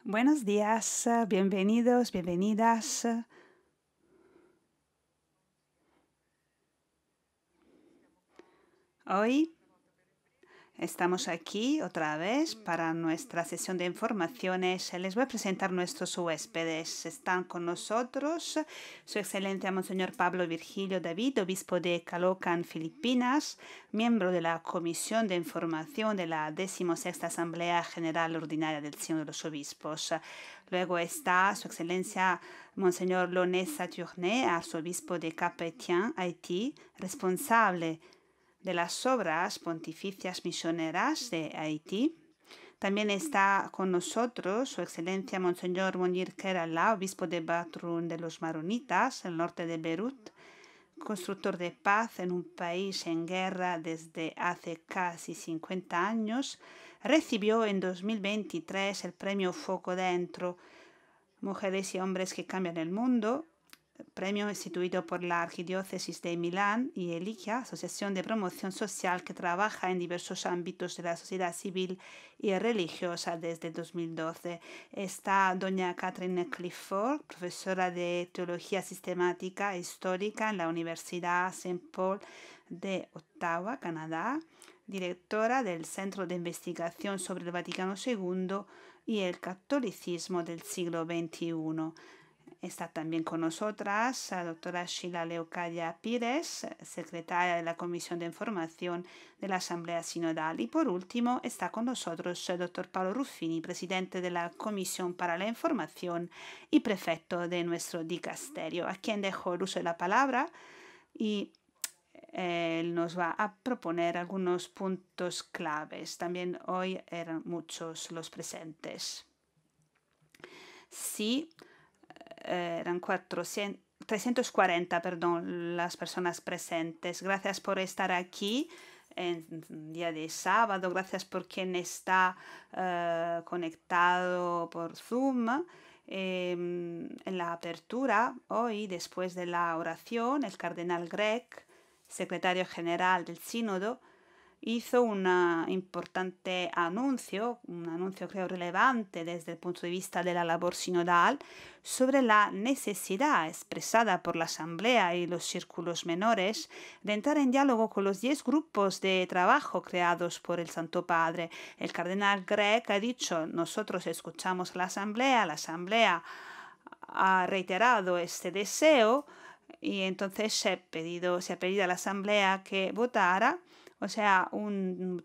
Buenos días, bienvenidos, bienvenidas. Hoy estamos aquí otra vez para nuestra sesión de informaciones. Les voy a presentar nuestros huéspedes. Están con nosotros Su Excelencia Monseñor Pablo Virgilio David, obispo de Caloocan, Filipinas, miembro de la Comisión de Información de la 16ª Asamblea General Ordinaria del Sínodo de los Obispos. Luego está Su Excelencia Monseñor Launay Saturné, arzobispo de Cap-Haitien, Haití, responsable de las obras pontificias misioneras de Haití. También está con nosotros Su Excelencia Monseñor Monir Kerala, obispo de Batrun de los Maronitas, el norte de Beirut, constructor de paz en un país en guerra desde hace casi 50 años. Recibió en 2023 el premio Foco Dentro, Mujeres y Hombres que Cambian el Mundo, premio instituido por la Arquidiócesis de Milán y ELICIA, Asociación de Promoción Social que trabaja en diversos ámbitos de la sociedad civil y religiosa desde 2012. Está doña Catherine Clifford, profesora de Teología Sistemática e Histórica en la Universidad St. Paul de Ottawa, Canadá, directora del Centro de Investigación sobre el Vaticano II y el Catolicismo del siglo XXI. Está también con nosotras la doctora Sheila Leocadia Pires, secretaria de la Comisión de Información de la Asamblea Sinodal. Y por último está con nosotros el doctor Paolo Ruffini, presidente de la Comisión para la Información y prefecto de nuestro dicasterio, a quien dejo el uso de la palabra y él nos va a proponer algunos puntos claves. También hoy eran muchos los presentes. Sí, eran 340, perdón, las personas presentes. Gracias por estar aquí en día de sábado. Gracias por quien está conectado por Zoom. En la apertura, hoy, después de la oración, el cardenal Grech, secretario general del Sínodo, hizo un importante anuncio, un anuncio creo relevante desde el punto de vista de la labor sinodal, sobre la necesidad expresada por la Asamblea y los círculos menores de entrar en diálogo con los 10 grupos de trabajo creados por el Santo Padre. El cardenal Grech ha dicho, nosotros escuchamos a la Asamblea ha reiterado este deseo y entonces se ha pedido a la Asamblea que votara, o sea, un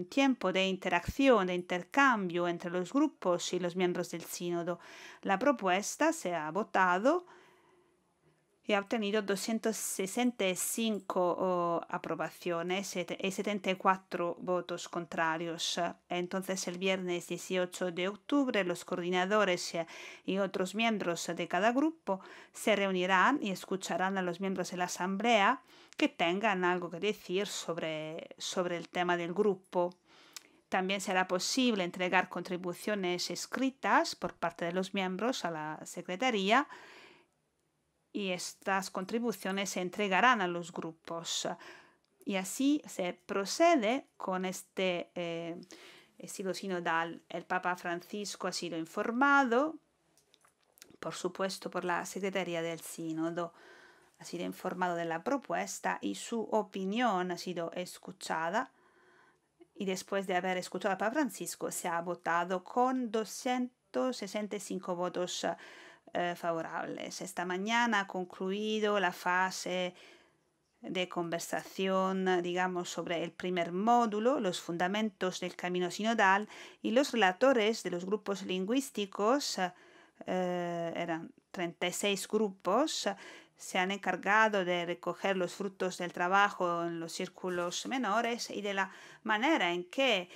tiempo de interacción, de intercambio entre los grupos y los miembros del sínodo. La propuesta se ha votado y ha obtenido 265 aprobaciones y 74 votos contrarios. Entonces, el viernes 18 de octubre, los coordinadores y otros miembros de cada grupo se reunirán y escucharán a los miembros de la Asamblea que tengan algo que decir sobre el tema del grupo. También será posible entregar contribuciones escritas por parte de los miembros a la Secretaría y estas contribuciones se entregarán a los grupos. Y así se procede con este estilo sinodal. El Papa Francisco ha sido informado, por supuesto, por la Secretaría del Sínodo. Ha sido informado de la propuesta y su opinión ha sido escuchada. Y después de haber escuchado al Papa Francisco, se ha votado con 265 votos favorables. Esta mañana ha concluido la fase de conversación, digamos, sobre el primer módulo, los fundamentos del camino sinodal, y los relatores de los grupos lingüísticos, eran 36 grupos, se han encargado de recoger los frutos del trabajo en los círculos menores y de la manera en que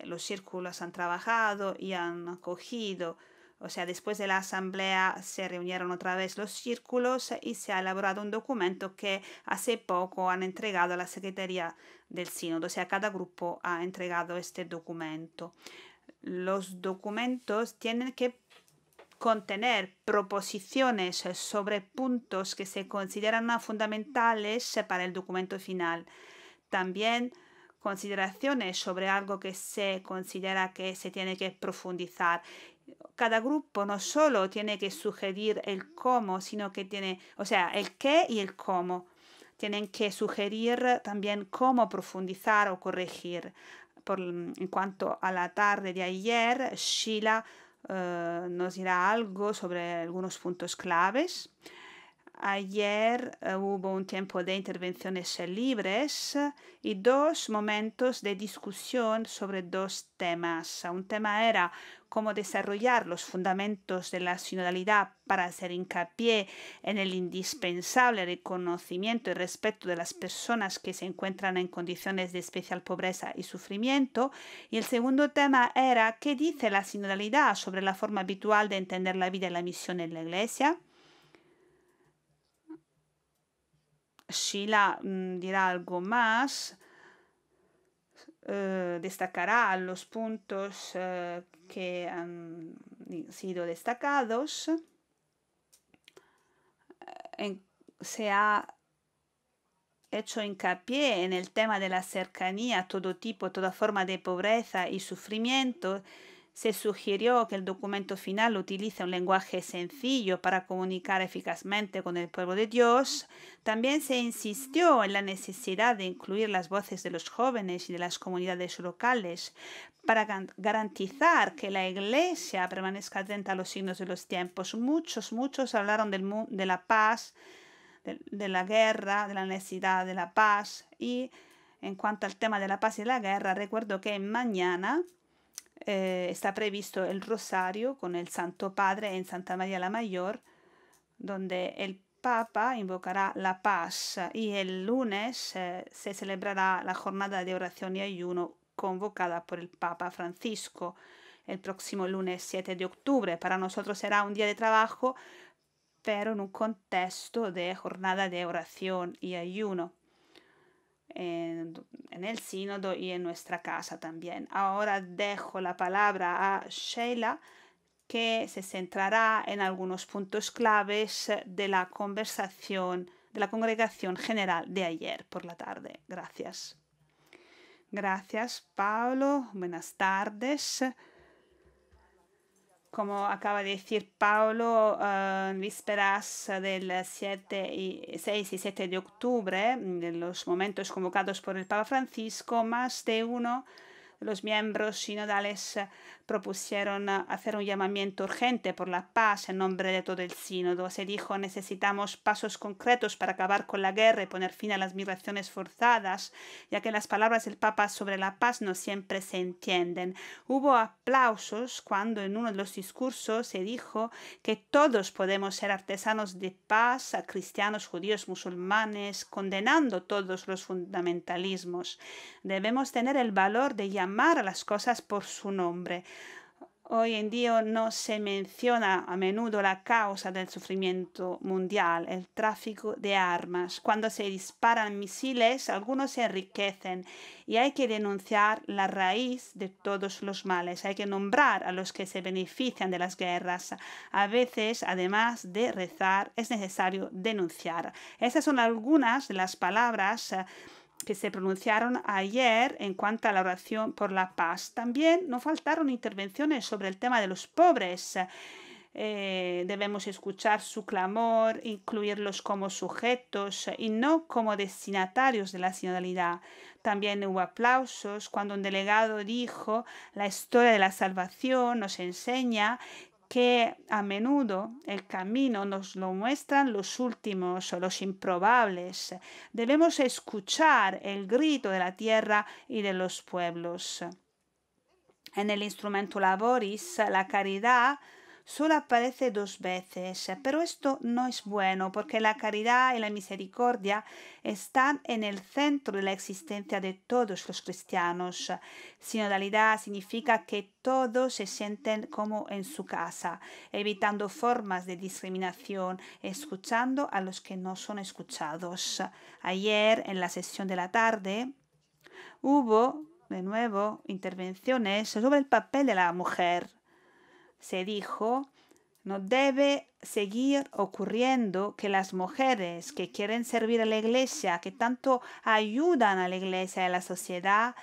los círculos han trabajado y han acogido. O sea, después de la asamblea se reunieron otra vez los círculos y se ha elaborado un documento que hace poco han entregado a la Secretaría del Sínodo. O sea, cada grupo ha entregado este documento. Los documentos tienen que contener proposiciones sobre puntos que se consideran fundamentales para el documento final. También consideraciones sobre algo que se considera que se tiene que profundizar. Cada grupo no solo tiene que sugerir el cómo, sino que tiene, o sea, el qué y el cómo. Tienen que sugerir también cómo profundizar o corregir. En cuanto a la tarde de ayer, Sheila nos dirá algo sobre algunos puntos claves. Ayer hubo un tiempo de intervenciones libres y 2 momentos de discusión sobre 2 temas. Un tema era cómo desarrollar los fundamentos de la sinodalidad para hacer hincapié en el indispensable reconocimiento y respeto de las personas que se encuentran en condiciones de especial pobreza y sufrimiento. Y el segundo tema era qué dice la sinodalidad sobre la forma habitual de entender la vida y la misión en la Iglesia. Sheila dirá algo más, destacará los puntos que han sido destacados. Se ha hecho hincapié en el tema de la cercanía, todo tipo, toda forma de pobreza y sufrimiento. Se sugirió que el documento final utilice un lenguaje sencillo para comunicar eficazmente con el pueblo de Dios. También se insistió en la necesidad de incluir las voces de los jóvenes y de las comunidades locales para garantizar que la Iglesia permanezca atenta a los signos de los tiempos. Muchos hablaron de la paz, de la guerra, de la necesidad de la paz. Y en cuanto al tema de la paz y la guerra, recuerdo que mañana está previsto el rosario con el Santo Padre en Santa María la Mayor, donde el Papa invocará la paz, y el lunes se celebrará la jornada de oración y ayuno convocada por el Papa Francisco el próximo lunes 7 de octubre. Para nosotros será un día de trabajo, pero en un contexto de jornada de oración y ayuno en el sínodo y en nuestra casa también. Ahora dejo la palabra a Sheila, que se centrará en algunos puntos claves de la conversación de la congregación general de ayer por la tarde. Gracias. Gracias, Pablo. Buenas tardes. Como acaba de decir Pablo, en vísperas del 6 y 7 de octubre, de los momentos convocados por el Papa Francisco, más de uno de los miembros sinodales propusieron hacer un llamamiento urgente por la paz en nombre de todo el sínodo. Se dijo: necesitamos pasos concretos para acabar con la guerra y poner fin a las migraciones forzadas, ya que las palabras del Papa sobre la paz no siempre se entienden. Hubo aplausos cuando en uno de los discursos se dijo que todos podemos ser artesanos de paz, a cristianos, judíos, musulmanes, condenando todos los fundamentalismos. Debemos tener el valor de llamar a las cosas por su nombre. Hoy en día no se menciona a menudo la causa del sufrimiento mundial, el tráfico de armas. Cuando se disparan misiles, algunos se enriquecen, y hay que denunciar la raíz de todos los males. Hay que nombrar a los que se benefician de las guerras. A veces, además de rezar, es necesario denunciar. Esas son algunas de las palabras que se pronunciaron ayer en cuanto a la oración por la paz. También no faltaron intervenciones sobre el tema de los pobres. Debemos escuchar su clamor, incluirlos como sujetos y no como destinatarios de la sinodalidad. También hubo aplausos cuando un delegado dijo: la historia de la salvación nos enseña que a menudo el camino nos lo muestran los últimos o los improbables. Debemos escuchar el grito de la tierra y de los pueblos. En el instrumento Laboris, la caridad solo aparece 2 veces, pero esto no es bueno, porque la caridad y la misericordia están en el centro de la existencia de todos los cristianos. Sinodalidad significa que todos se sienten como en su casa, evitando formas de discriminación, escuchando a los que no son escuchados. Ayer, en la sesión de la tarde, hubo de nuevo intervenciones sobre el papel de la mujer. Se dijo: no debe seguir ocurriendo que las mujeres que quieren servir a la Iglesia, que tanto ayudan a la Iglesia y a la sociedad,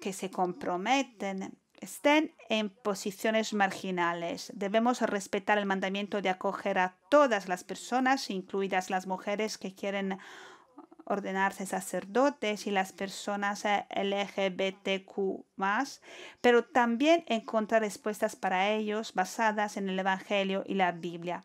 que se comprometen, estén en posiciones marginales. Debemos respetar el mandamiento de acoger a todas las personas, incluidas las mujeres que quieren ordenarse sacerdotes y las personas LGBTQ+, pero también encontrar respuestas para ellos basadas en el Evangelio y la Biblia.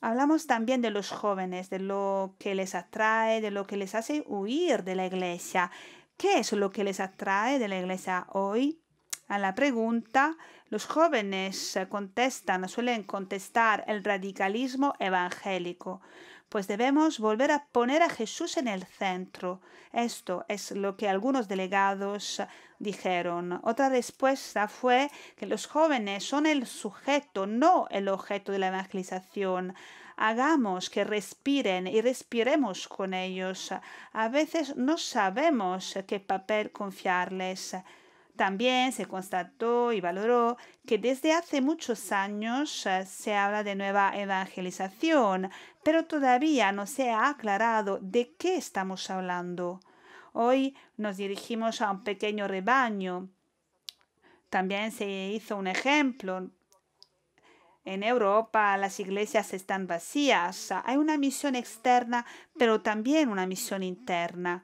Hablamos también de los jóvenes, de lo que les atrae, de lo que les hace huir de la Iglesia. ¿Qué es lo que les atrae de la Iglesia hoy? A la pregunta, los jóvenes suelen contestar el radicalismo evangélico, pues debemos volver a poner a Jesús en el centro. Esto es lo que algunos delegados dijeron. Otra respuesta fue que los jóvenes son el sujeto, no el objeto de la evangelización. Hagamos que respiren y respiremos con ellos. A veces no sabemos qué papel confiarles. También se constató y valoró que desde hace muchos años se habla de nueva evangelización, pero todavía no se ha aclarado de qué estamos hablando. Hoy nos dirigimos a un pequeño rebaño. También se hizo un ejemplo. En Europa las iglesias están vacías. Hay una misión externa, pero también una misión interna.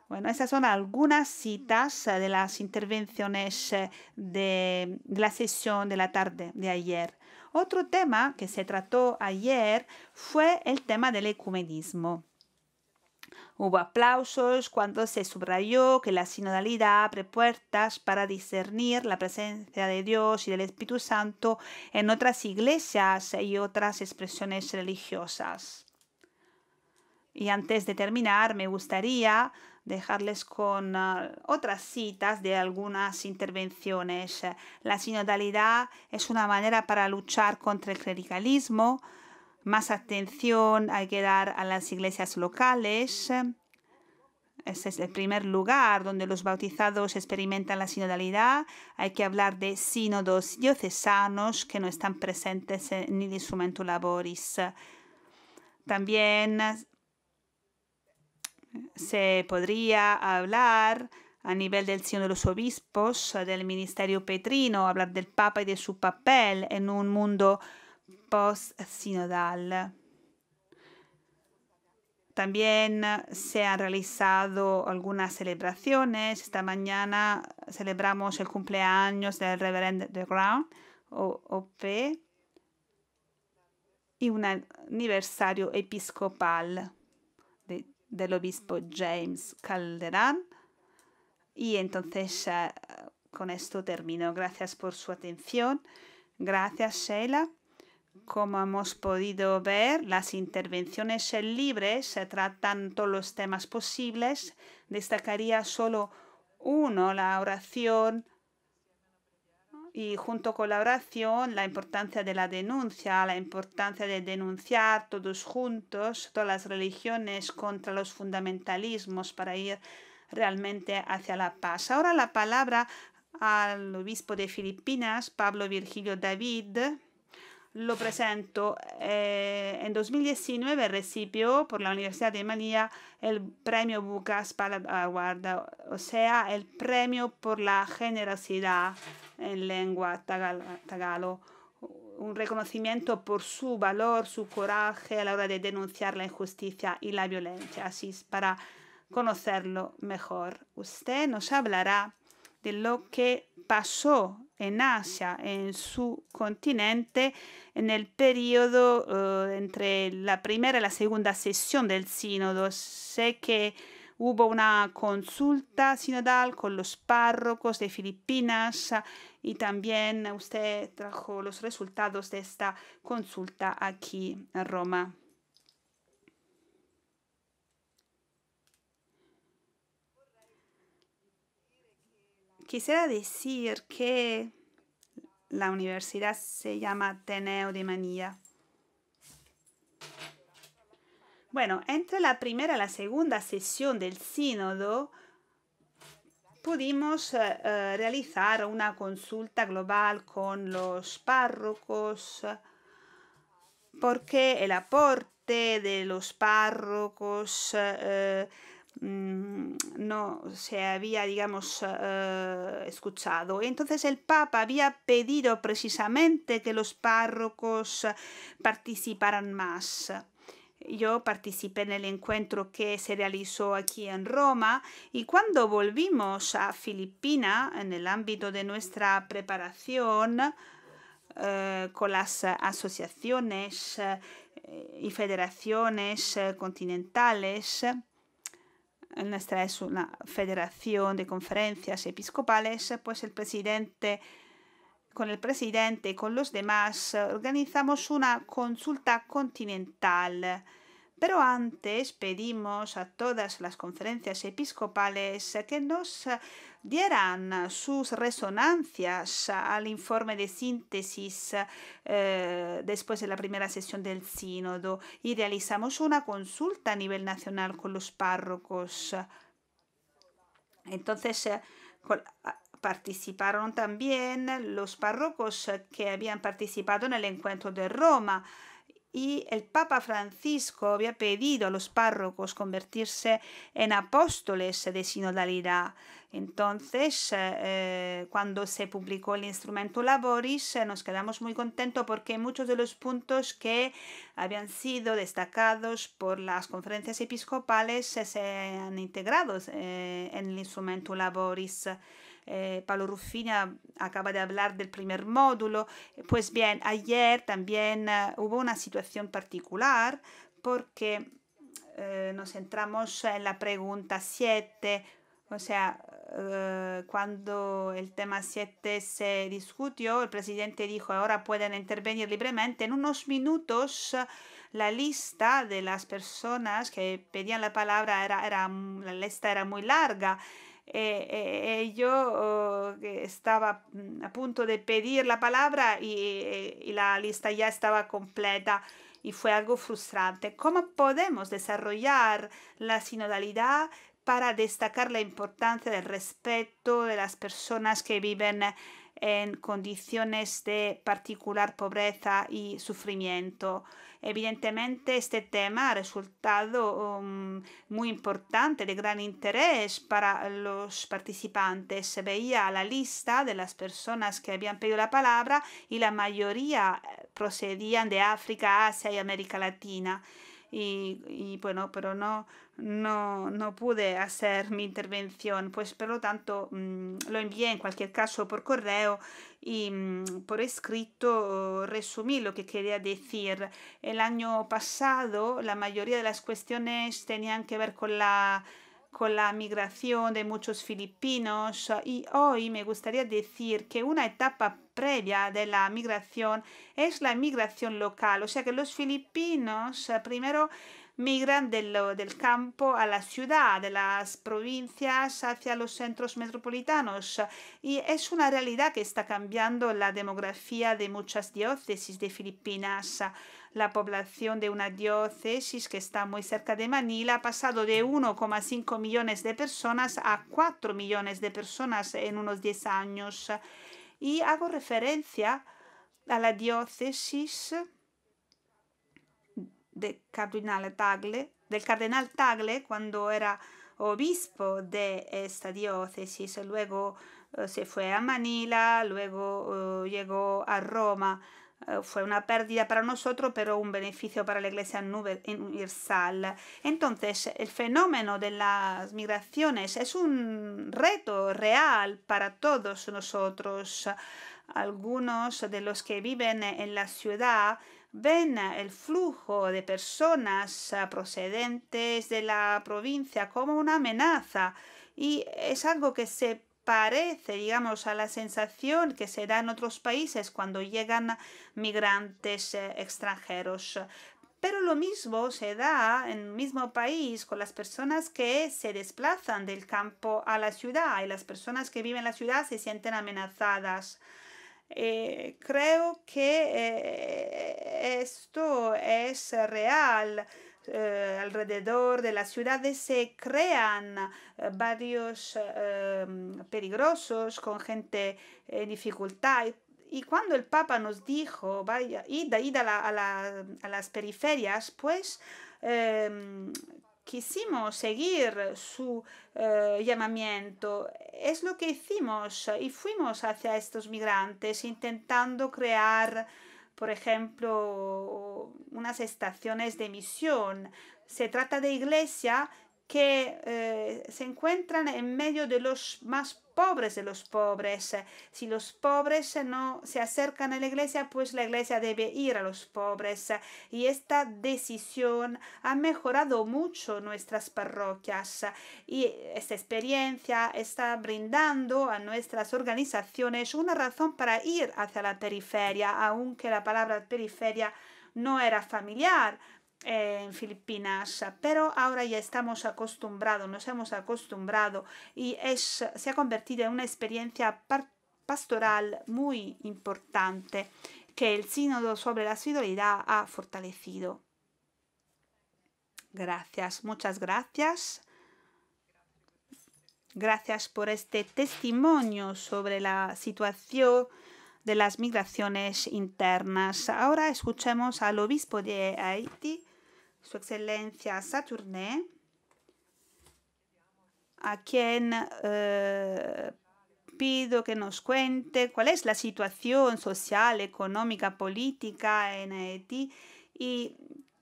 Bueno, esas son algunas citas de las intervenciones de la sesión de la tarde de ayer. Otro tema que se trató ayer fue el tema del ecumenismo. Hubo aplausos cuando se subrayó que la sinodalidad abre puertas para discernir la presencia de Dios y del Espíritu Santo en otras iglesias y otras expresiones religiosas. Y antes de terminar, me gustaría dejarles con otras citas de algunas intervenciones. La sinodalidad es una manera para luchar contra el clericalismo. Más atención hay que dar a las iglesias locales. Ese es el primer lugar donde los bautizados experimentan la sinodalidad. Hay que hablar de sínodos diocesanos que no están presentes en el instrumento laboris. También se podría hablar a nivel del sínodo de los obispos, del ministerio petrino, hablar del Papa y de su papel en un mundo post-sinodal. También se han realizado algunas celebraciones. Esta mañana celebramos el cumpleaños del Reverendo de Grand, OP, y un aniversario episcopal del obispo James Calderán. Y entonces con esto termino. Gracias por su atención. Gracias, Sheila. Como hemos podido ver, las intervenciones libres tratan todos los temas posibles. Destacaría solo uno, la oración, y junto con la oración, la importancia de la denuncia, la importancia de denunciar todos juntos todas las religiones contra los fundamentalismos para ir realmente hacia la paz. Ahora la palabra al obispo de Filipinas, Pablo Virgilio David. Lo presento. En 2019 recibió por la Universidad de Manila el premio Bukas Palad Award, o sea, el premio por la generosidad en lengua tagalo. Un reconocimiento por su valor, su coraje a la hora de denunciar la injusticia y la violencia. Así es, para conocerlo mejor. Usted nos hablará de lo que pasó en Asia, en su continente, en el periodo entre la primera y la segunda sesión del sínodo. Sé que hubo una consulta sinodal con los párrocos de Filipinas y también usted trajo los resultados de esta consulta aquí en Roma. Quisiera decir que la universidad se llama Ateneo de Manila. Bueno, entre la primera y la segunda sesión del sínodo pudimos realizar una consulta global con los párrocos porque el aporte de los párrocos no se había, digamos, escuchado. Entonces el Papa había pedido precisamente que los párrocos participaran más. Yo participé en el encuentro que se realizó aquí en Roma y cuando volvimos a Filipinas, en el ámbito de nuestra preparación, con las asociaciones y federaciones continentales, nuestra es una federación de conferencias episcopales, pues con el presidente y con los demás organizamos una consulta continental. Pero antes pedimos a todas las conferencias episcopales que nos dieran sus resonancias al informe de síntesis después de la primera sesión del sínodo y realizamos una consulta a nivel nacional con los párrocos. Entonces, participaron también los párrocos que habían participado en el encuentro de Roma. Y el Papa Francisco había pedido a los párrocos convertirse en apóstoles de sinodalidad. Entonces, cuando se publicó el instrumento Laboris, nos quedamos muy contentos porque muchos de los puntos que habían sido destacados por las conferencias episcopales se han integrado en el instrumento Laboris. Pablo Ruffini acaba de hablar del primer módulo. Pues bien, ayer también hubo una situación particular porque nos centramos en la pregunta 7, o sea, cuando el tema 7 se discutió, el presidente dijo, ahora pueden intervenir libremente. En unos minutos, la lista de las personas que pedían la palabra, la lista era muy larga. Yo estaba a punto de pedir la palabra y la lista ya estaba completa y fue algo frustrante. ¿Cómo podemos desarrollar la sinodalidad para destacar la importancia del respeto de las personas que viven en condiciones de particular pobreza y sufrimiento? Evidentemente, este tema ha resultado muy importante, de gran interés para los participantes. Se veía la lista de las personas que habían pedido la palabra y la mayoría procedían de África, Asia y América Latina. Y bueno, pero no pude hacer mi intervención, pues por lo tanto lo envié en cualquier caso por correo y por escrito resumí lo que quería decir. El año pasado la mayoría de las cuestiones tenían que ver con la migración de muchos filipinos y hoy me gustaría decir que una etapa previa de la migración es la migración local, o sea que los filipinos primero migran del campo a la ciudad, de las provincias hacia los centros metropolitanos. Y es una realidad que está cambiando la demografía de muchas diócesis de Filipinas. La población de una diócesis que está muy cerca de Manila ha pasado de 1,5 millones de personas a 4 millones de personas en unos 10 años. Y hago referencia a la diócesis del cardenal Tagle cuando era obispo de esta diócesis. Luego se fue a Manila, luego llegó a Roma. Fue una pérdida para nosotros, pero un beneficio para la Iglesia universal. Entonces, el fenómeno de las migraciones es un reto real para todos nosotros. Algunos de los que viven en la ciudad ven el flujo de personas procedentes de la provincia como una amenaza y es algo que se parece, digamos, a la sensación que se da en otros países cuando llegan migrantes extranjeros. Pero lo mismo se da en el mismo país con las personas que se desplazan del campo a la ciudad y las personas que viven en la ciudad se sienten amenazadas. Creo que esto es real. Alrededor de las ciudades se crean barrios peligrosos con gente en dificultad Y cuando el Papa nos dijo, vaya, id a las periferias, pues quisimos seguir su llamamiento. Es lo que hicimos y fuimos hacia estos migrantes intentando crear, por ejemplo, unas estaciones de misión. Se trata de iglesia que se encuentran en medio de los más pobres de los pobres. Si los pobres no se acercan a la iglesia, pues la iglesia debe ir a los pobres. Y esta decisión ha mejorado mucho nuestras parroquias. Y esta experiencia está brindando a nuestras organizaciones una razón para ir hacia la periferia, aunque la palabra periferia no era familiar en Filipinas, pero ahora ya estamos acostumbrados, nos hemos acostumbrado y se ha convertido en una experiencia pastoral muy importante que el Sínodo sobre la Sinodalidad ha fortalecido. Gracias, muchas gracias. Gracias por este testimonio sobre la situación de las migraciones internas. Ahora escuchemos al obispo de Haití, Su Excelencia Saturné, a quien pido que nos cuente cuál es la situación social, económica, política en Haití y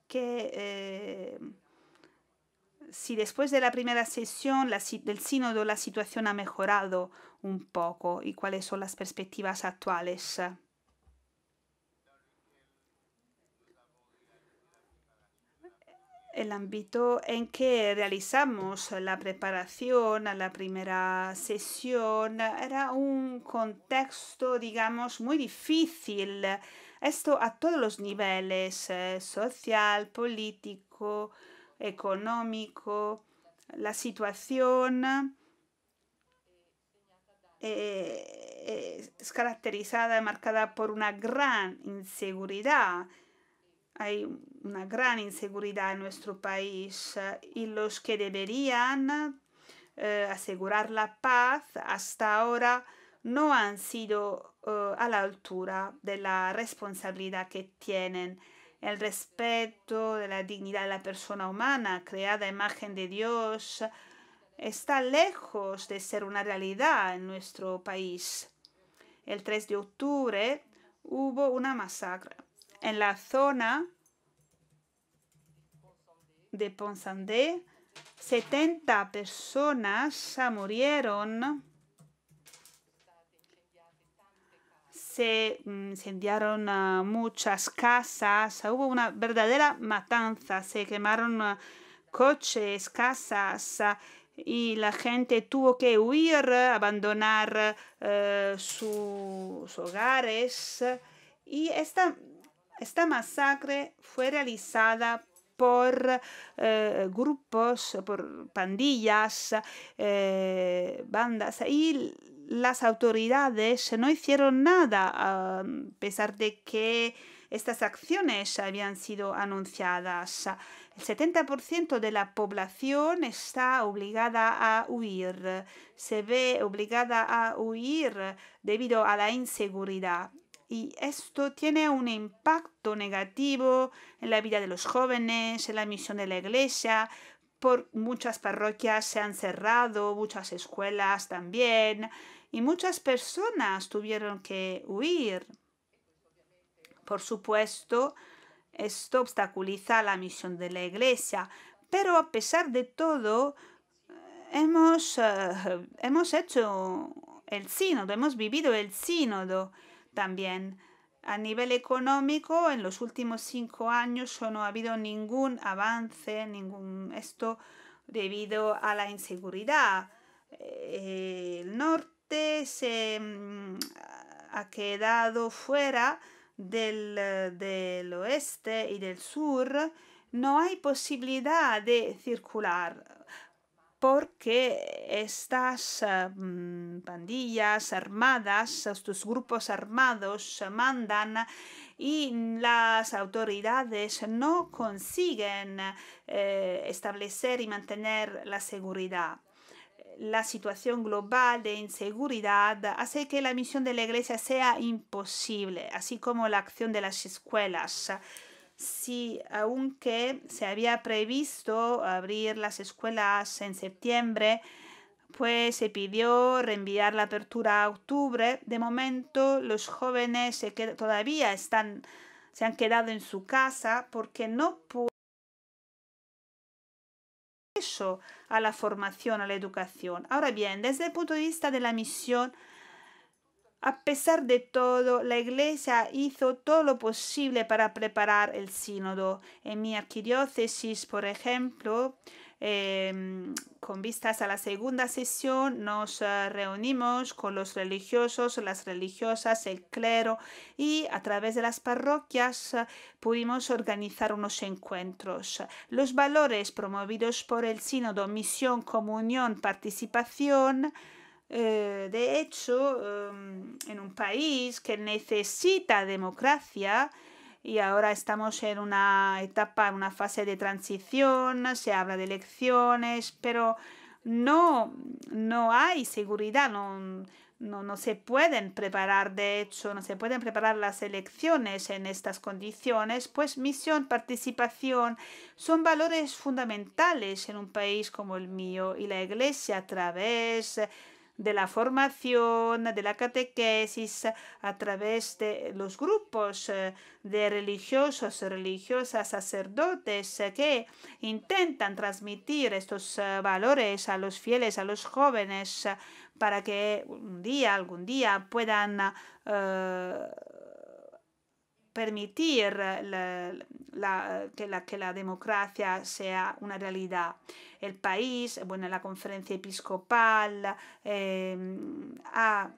que si después de la primera sesión del sínodo la situación ha mejorado un poco y cuáles son las perspectivas actuales. El ámbito en que realizamos la preparación a la primera sesión era un contexto, digamos, muy difícil. Esto a todos los niveles, social, político, económico. La situación es caracterizada, marcada por una gran inseguridad. Hay una gran inseguridad en nuestro país y los que deberían asegurar la paz hasta ahora no han sido a la altura de la responsabilidad que tienen. El respeto de la dignidad de la persona humana creada a imagen de Dios está lejos de ser una realidad en nuestro país. El 3 de octubre hubo una masacre en la zona de Ponsandé. 70 personas murieron. Se incendiaron muchas casas. Hubo una verdadera matanza. Se quemaron coches, casas. Y la gente tuvo que huir, abandonar sus hogares. Y esta masacre fue realizada por grupos, por pandillas, bandas, y las autoridades no hicieron nada a pesar de que estas acciones habían sido anunciadas. El 70% de la población está obligada a huir, se ve obligada a huir debido a la inseguridad. Y esto tiene un impacto negativo en la vida de los jóvenes, en la misión de la iglesia. Por muchas parroquias se han cerrado, muchas escuelas también, y muchas personas tuvieron que huir. Por supuesto, esto obstaculiza la misión de la iglesia, pero a pesar de todo, hemos hecho el sínodo, hemos vivido el sínodo. También a nivel económico, en los últimos 5 años no ha habido ningún avance, esto debido a la inseguridad. El norte se ha quedado fuera del oeste y del sur. No hay posibilidad de circular porque estas pandillas armadas, estos grupos armados mandan y las autoridades no consiguen establecer y mantener la seguridad. la situación global de inseguridad hace que la misión de la Iglesia sea imposible, así como la acción de las escuelas. Sí, aunque se había previsto abrir las escuelas en septiembre, pues se pidió reenviar la apertura a octubre. De momento, los jóvenes todavía se han quedado en su casa porque no pueden acceso a la formación, a la educación. Ahora bien, desde el punto de vista de la misión, a pesar de todo, la Iglesia hizo todo lo posible para preparar el sínodo. En mi arquidiócesis, por ejemplo, con vistas a la segunda sesión, nos reunimos con los religiosos, las religiosas, el clero y a través de las parroquias pudimos organizar unos encuentros. Los valores promovidos por el sínodo, misión, comunión, participación, de hecho, en un país que necesita democracia y ahora estamos en una etapa, en una fase de transición, se habla de elecciones, pero no hay seguridad, no se pueden preparar, de hecho, no se pueden preparar las elecciones en estas condiciones, pues misión, participación son valores fundamentales en un país como el mío y la Iglesia a través de la formación, de la catequesis, a través de los grupos de religiosos, religiosas, sacerdotes que intentan transmitir estos valores a los fieles, a los jóvenes, para que algún día puedan permitir que la democracia sea una realidad. El país, bueno, la conferencia episcopal ha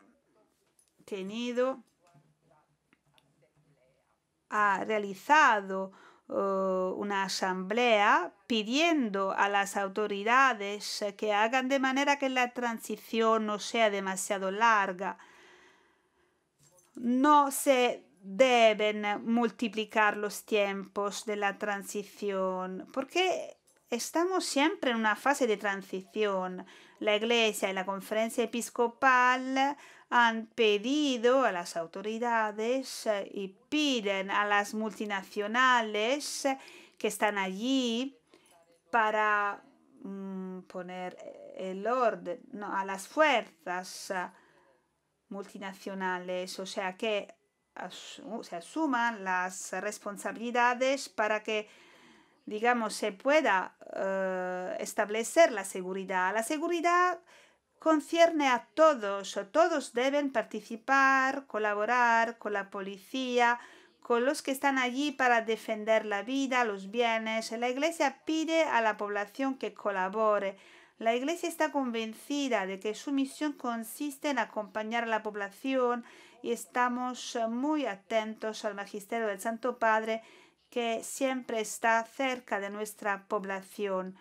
realizado una asamblea pidiendo a las autoridades que hagan de manera que la transición no sea demasiado larga. No se deben multiplicar los tiempos de la transición, porque estamos siempre en una fase de transición. La Iglesia y la Conferencia Episcopal han pedido a las autoridades y piden a las multinacionales que están allí para poner el orden, no, a las fuerzas multinacionales, o sea, que se asuman las responsabilidades para que, digamos, se pueda establecer la seguridad. La seguridad concierne a todos, todos deben participar, colaborar con la policía, con los que están allí para defender la vida, los bienes. La Iglesia pide a la población que colabore. La Iglesia está convencida de que su misión consiste en acompañar a la población y estamos muy atentos al magisterio del Santo Padre, que siempre está cerca de nuestra población,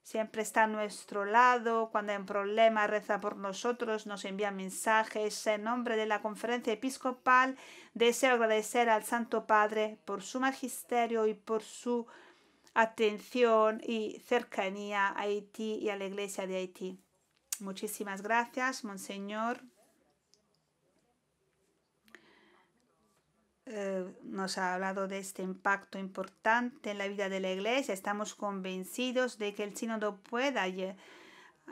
siempre está a nuestro lado. Cuando hay un problema, reza por nosotros, nos envía mensajes. En nombre de la Conferencia Episcopal, deseo agradecer al Santo Padre por su magisterio y por su atención y cercanía a Haití y a la Iglesia de Haití. Muchísimas gracias, Monseñor. Nos ha hablado de este impacto importante en la vida de la Iglesia. Estamos convencidos de que el sínodo pueda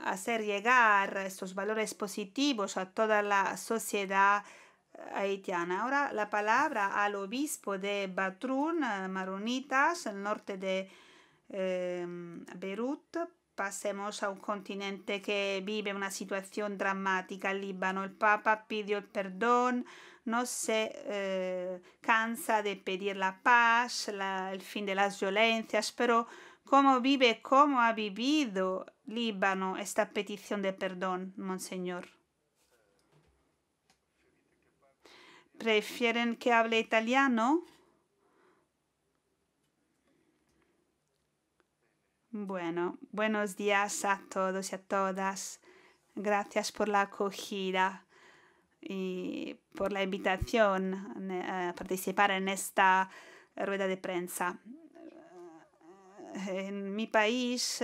hacer llegar estos valores positivos a toda la sociedad haitiana. Ahora la palabra al obispo de Batroun, Maronitas, el norte de Beirut. Pasemos a un continente que vive una situación dramática, el Líbano. El Papa pidió el perdón, no se cansa de pedir la paz, el fin de las violencias, pero ¿cómo ha vivido Líbano esta petición de perdón, Monseñor? ¿Prefieren que hable italiano? Bueno, buenos días a todos y a todas. Gracias por la acogida y por la invitación a participar en esta rueda de prensa. En mi país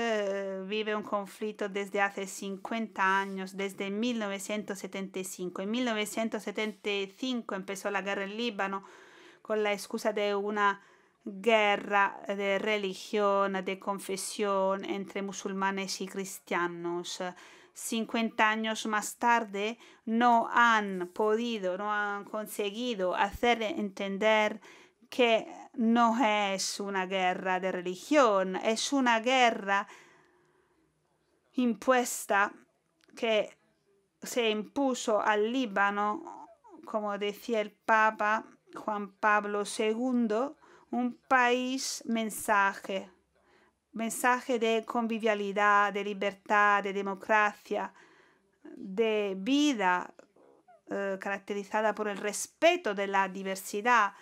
vive un conflicto desde hace 50 años, desde 1975. En 1975 empezó la guerra en Líbano con la excusa de una guerra de religión, de confesión entre musulmanes y cristianos. 50 años más tarde no han conseguido hacer entender que no es una guerra de religión, es una guerra impuesta que se impuso al Líbano, como decía el Papa Juan Pablo II, un país mensaje de convivialidad, de libertad, de democracia, de vida caracterizada por el respeto de la diversidad.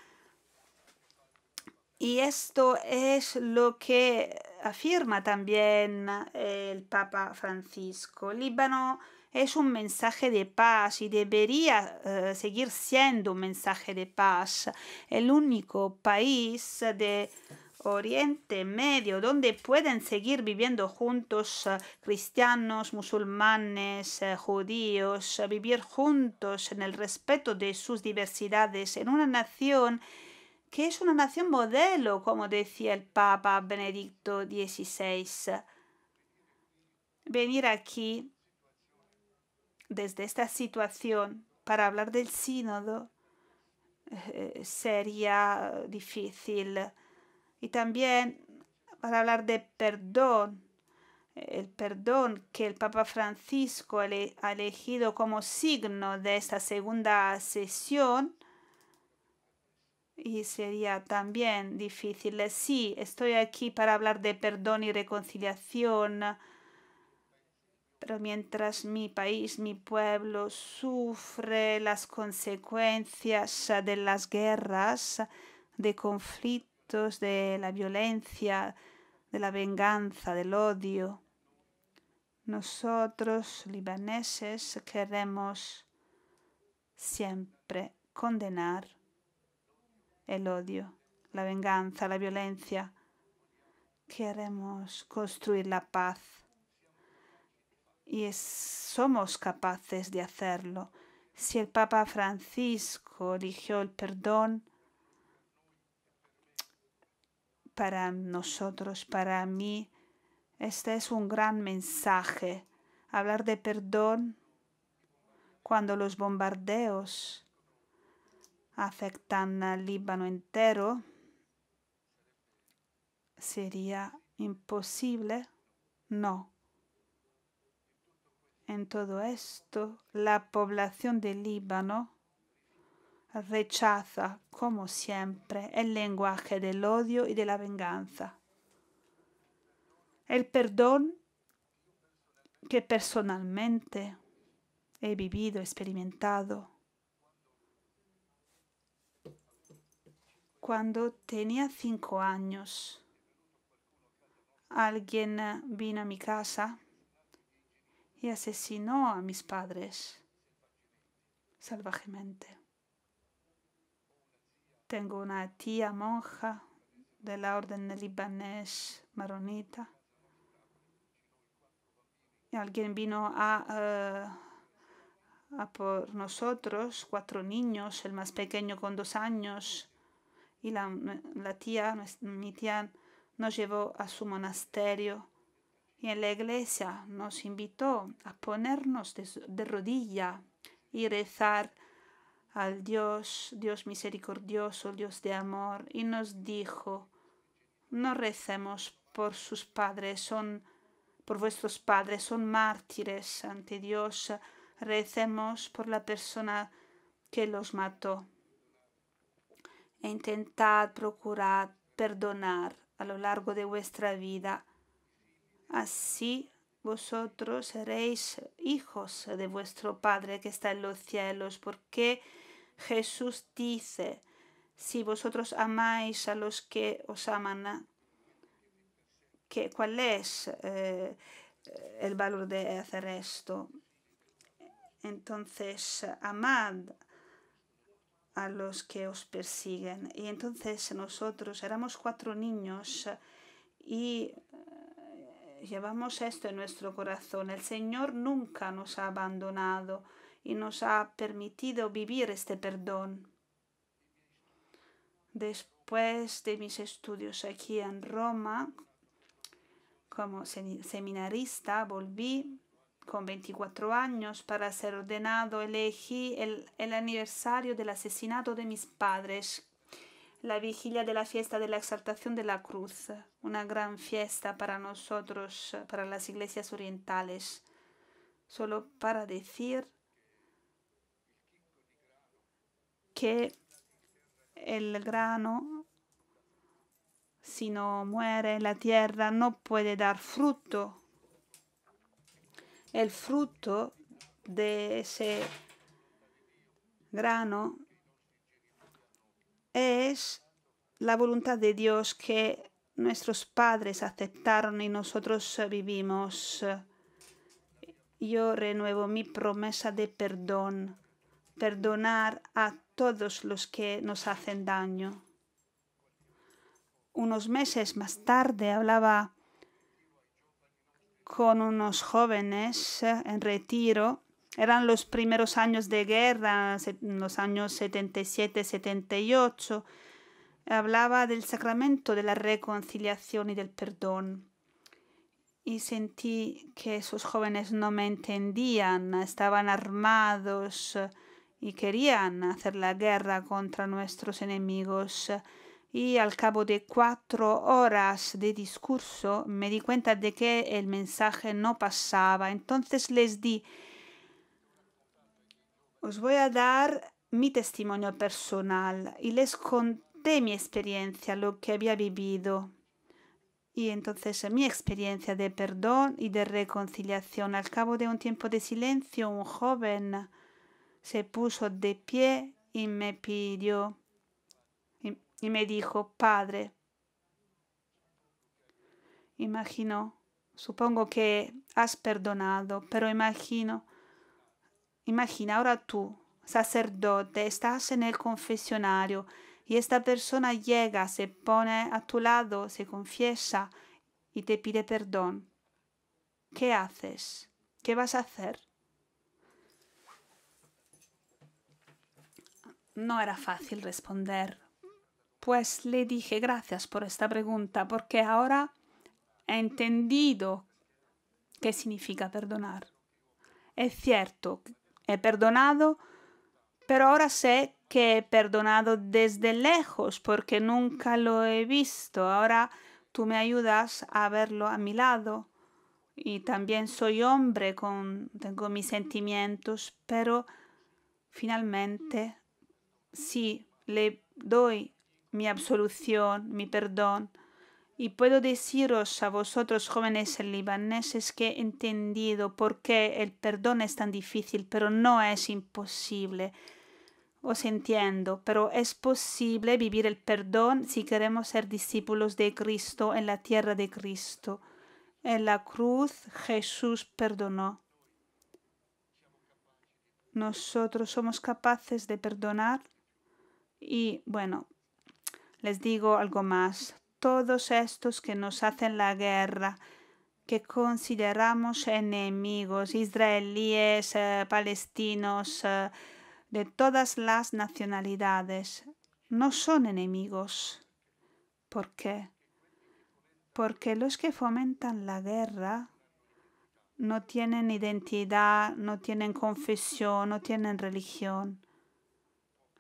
Y esto es lo que afirma también el Papa Francisco. Líbano es un mensaje de paz y debería seguir siendo un mensaje de paz. El único país de Oriente Medio donde pueden seguir viviendo juntos cristianos, musulmanes, judíos, vivir juntos en el respeto de sus diversidades en una nación que es una nación modelo, como decía el Papa Benedicto XVI. Venir aquí desde esta situación para hablar del sínodo sería difícil. Y también para hablar de perdón, el perdón que el Papa Francisco ha elegido como signo de esta segunda sesión. Y sería también difícil. Sí, estoy aquí para hablar de perdón y reconciliación, pero mientras mi país, mi pueblo sufre las consecuencias de las guerras, de conflictos, de la violencia, de la venganza, del odio, nosotros, libaneses, queremos siempre condenar el odio, la venganza, la violencia. Queremos construir la paz y somos capaces de hacerlo. Si el Papa Francisco eligió el perdón, para nosotros, para mí, este es un gran mensaje. Hablar de perdón cuando los bombardeos afectan al Líbano entero sería imposible. No. En todo esto, la población del Líbano rechaza, como siempre, el lenguaje del odio y de la venganza. El perdón que personalmente he vivido, experimentado. Cuando tenía 5 años, alguien vino a mi casa y asesinó a mis padres salvajemente. Tengo una tía monja de la orden libanés maronita. Y alguien vino a por nosotros, 4 niños, el más pequeño con 2 años. Y mi tía nos llevó a su monasterio. Y en la iglesia nos invitó a ponernos de rodilla y rezar al Dios misericordioso, Dios de amor. Y nos dijo, no recemos por sus padres, por vuestros padres, son mártires ante Dios. Recemos por la persona que los mató. E intentad procurar perdonar a lo largo de vuestra vida. Así vosotros seréis hijos de vuestro Padre que está en los cielos, porque Jesús dice, si vosotros amáis a los que os aman, ¿cuál es el valor de hacer esto? Entonces, amad a los que os persiguen. Y entonces nosotros éramos 4 niños y llevamos esto en nuestro corazón. El Señor nunca nos ha abandonado y nos ha permitido vivir este perdón. Después de mis estudios aquí en Roma, como seminarista, volví con 24 años para ser ordenado. Elegí el aniversario del asesinato de mis padres, la vigilia de la fiesta de la exaltación de la cruz, una gran fiesta para nosotros, para las iglesias orientales, solo para decir que el grano, si no muere en la tierra, no puede dar fruto. El fruto de ese grano es la voluntad de Dios que nuestros padres aceptaron y nosotros vivimos. Yo renuevo mi promesa de perdón, perdonar a todos los que nos hacen daño. Unos meses más tarde hablaba con unos jóvenes en retiro. Eran los primeros años de guerra, los años 77, 78. Hablaba del sacramento de la reconciliación y del perdón. Y sentí que esos jóvenes no me entendían, estaban armados y querían hacer la guerra contra nuestros enemigos. Y al cabo de 4 horas de discurso me di cuenta de que el mensaje no pasaba. Entonces les di, os voy a dar mi testimonio personal y les conté mi experiencia, lo que había vivido. Y entonces mi experiencia de perdón y de reconciliación. Al cabo de un tiempo de silencio, un joven se puso de pie y me pidió y me dijo, Padre, supongo que has perdonado, pero imagina ahora tú, sacerdote, estás en el confesionario y esta persona llega, se pone a tu lado, se confiesa y te pide perdón. ¿Qué haces? ¿Qué vas a hacer? No era fácil responder. Pues le dije gracias por esta pregunta, porque ahora he entendido qué significa perdonar. Es cierto, he perdonado, pero ahora sé que he perdonado desde lejos porque nunca lo he visto. Ahora tú me ayudas a verlo a mi lado. Y también soy hombre, tengo mis sentimientos, pero finalmente sí le doy mi absolución, mi perdón. Y puedo deciros a vosotros, jóvenes libaneses, que he entendido por qué el perdón es tan difícil, pero no es imposible. Os entiendo, pero es posible vivir el perdón si queremos ser discípulos de Cristo en la tierra de Cristo. En la cruz Jesús perdonó. Nosotros somos capaces de perdonar. Y bueno, les digo algo más. Todos estos que nos hacen la guerra, que consideramos enemigos, israelíes, palestinos, de todas las nacionalidades, no son enemigos. ¿Por qué? Porque los que fomentan la guerra no tienen identidad, no tienen confesión, no tienen religión.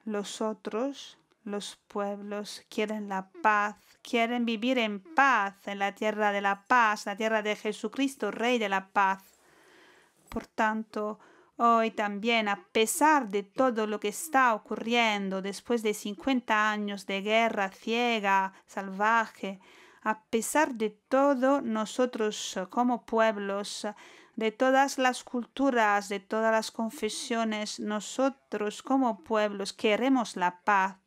Los otros, los pueblos, quieren la paz, quieren vivir en paz, en la tierra de la paz, la tierra de Jesucristo, Rey de la paz. Por tanto, hoy también, a pesar de todo lo que está ocurriendo después de 50 años de guerra ciega, salvaje, a pesar de todo, nosotros como pueblos, de todas las culturas, de todas las confesiones, nosotros como pueblos queremos la paz.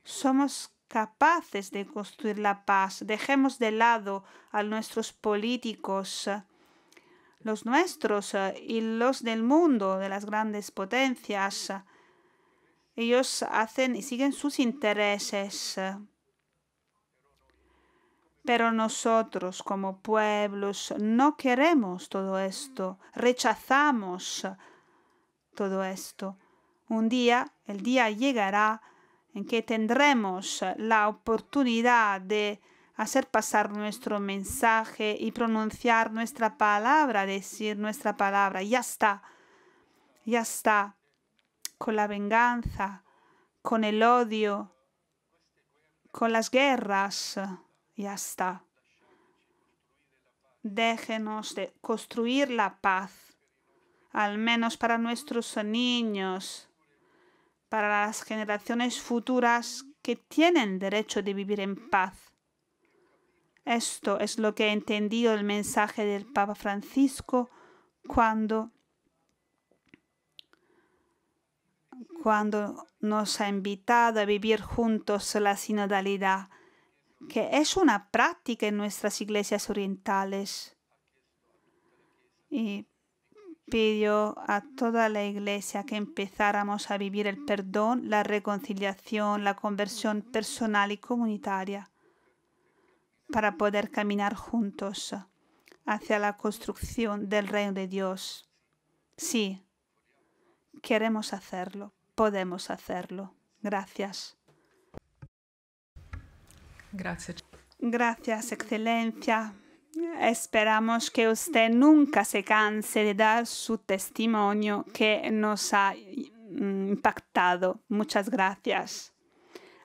Somos capaces de construir la paz. Dejemos de lado a nuestros políticos, los nuestros y los del mundo, de las grandes potencias. Ellos hacen y siguen sus intereses. Pero nosotros como pueblos no queremos todo esto, rechazamos todo esto. Un día, el día llegará en que tendremos la oportunidad de hacer pasar nuestro mensaje y pronunciar nuestra palabra, decir nuestra palabra. Ya está, con la venganza, con el odio, con las guerras, ya está. Déjenos de construir la paz, al menos para nuestros niños, para las generaciones futuras que tienen derecho de vivir en paz. Esto es lo que ha entendido el mensaje del Papa Francisco cuando nos ha invitado a vivir juntos la sinodalidad, que es una práctica en nuestras iglesias orientales. Y pidió a toda la iglesia que empezáramos a vivir el perdón, la reconciliación, la conversión personal y comunitaria para poder caminar juntos hacia la construcción del reino de Dios. Sí, queremos hacerlo, podemos hacerlo. Gracias. Gracias. Gracias, Excelencia. Esperamos que usted nunca se canse de dar su testimonio que nos ha impactado. Muchas gracias.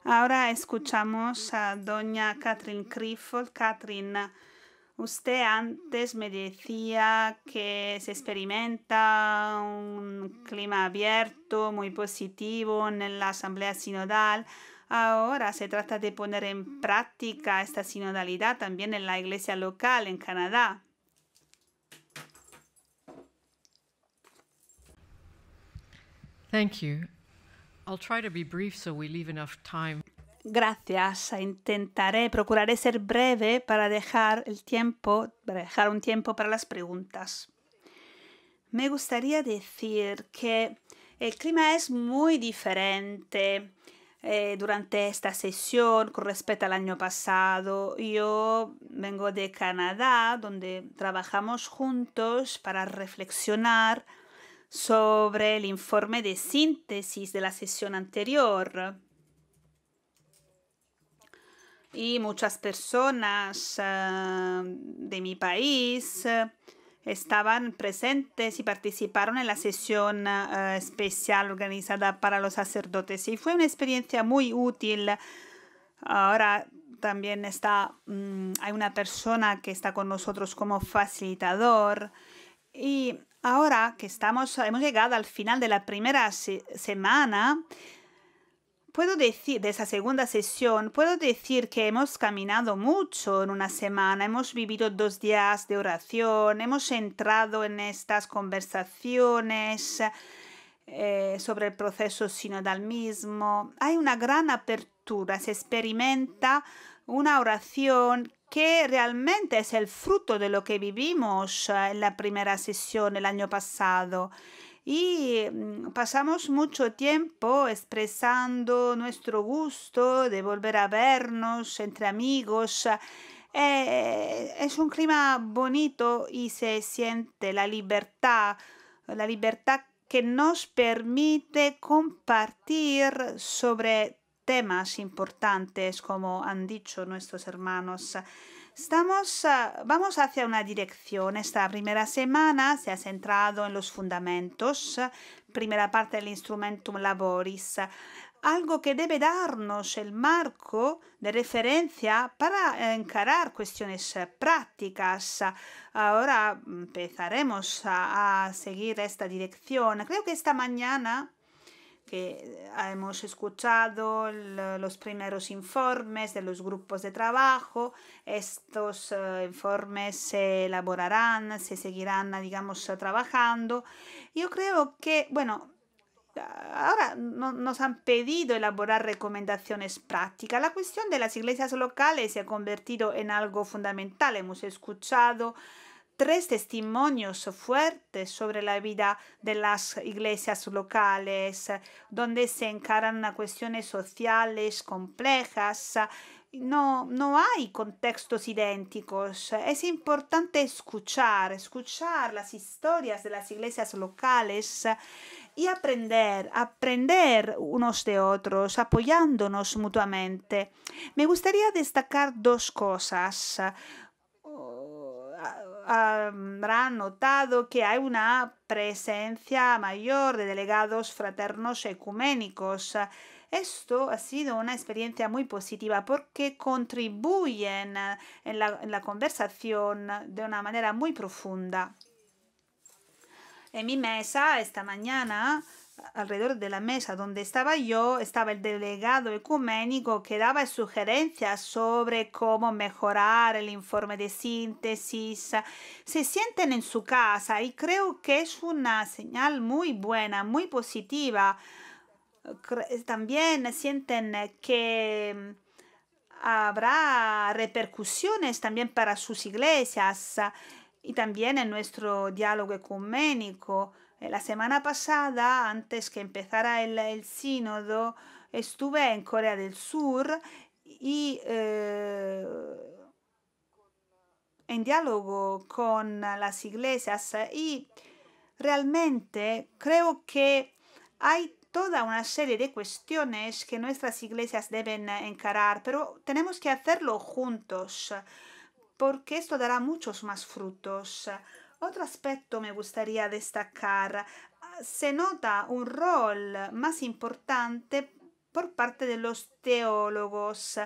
Ahora escuchamos a doña Catherine Crifold. Catherine, usted antes me decía que se experimenta un clima abierto, muy positivo en la Asamblea Sinodal. Ahora se trata de poner en práctica esta sinodalidad también en la iglesia local en Canadá. Thank you. I'll try to be brief so we leave enough time. Gracias. Procuraré ser breve para dejar un tiempo para las preguntas. Me gustaría decir que el clima es muy diferente durante esta sesión con respecto al año pasado. Yo vengo de Canadá, donde trabajamos juntos para reflexionar sobre el informe de síntesis de la sesión anterior. Y muchas personas de mi país estaban presentes y participaron en la sesión especial organizada para los sacerdotes. Y fue una experiencia muy útil. Ahora también hay una persona que está con nosotros como facilitador. Y ahora que hemos llegado al final de la primera semana, de esa segunda sesión, puedo decir que hemos caminado mucho en una semana, hemos vivido 2 días de oración, hemos entrado en estas conversaciones sobre el proceso sinodal mismo. Hay una gran apertura, se experimenta una oración que realmente es el fruto de lo que vivimos en la primera sesión el año pasado. Y pasamos mucho tiempo expresando nuestro gusto de volver a vernos entre amigos. Es un clima bonito y se siente la libertad que nos permite compartir sobre temas importantes, como han dicho nuestros hermanos. Vamos hacia una dirección. Esta primera semana se ha centrado en los fundamentos, primera parte del Instrumentum Laboris, algo que debe darnos el marco de referencia para encarar cuestiones prácticas. Ahora empezaremos a seguir esta dirección. Creo que esta mañana que hemos escuchado los primeros informes de los grupos de trabajo. Estos informes se elaborarán, se seguirán, digamos, trabajando. Yo creo que, bueno, ahora nos han pedido elaborar recomendaciones prácticas. La cuestión de las iglesias locales se ha convertido en algo fundamental. Hemos escuchado 3 testimonios fuertes sobre la vida de las iglesias locales, donde se encaran cuestiones sociales complejas no hay contextos idénticos. Es importante escuchar las historias de las iglesias locales y aprender unos de otros, apoyándonos mutuamente. Me gustaría destacar dos cosas. Habrán notado que hay una presencia mayor de delegados fraternos ecuménicos. Esto ha sido una experiencia muy positiva porque contribuyen en la conversación de una manera muy profunda. En mi mesa esta mañana, alrededor de la mesa donde estaba yo, estaba el delegado ecuménico que daba sugerencias sobre cómo mejorar el informe de síntesis. Se sienten en su casa y creo que es una señal muy buena, muy positiva. También sienten que habrá repercusiones también para sus iglesias y también en nuestro diálogo ecuménico. La semana pasada, antes que empezara el sínodo, estuve en Corea del Sur y en diálogo con las iglesias y realmente creo que hay toda una serie de cuestiones que nuestras iglesias deben encarar, pero tenemos que hacerlo juntos porque esto dará muchos más frutos. Otro aspecto me gustaría destacar. Se nota un rol más importante por parte de los teólogos.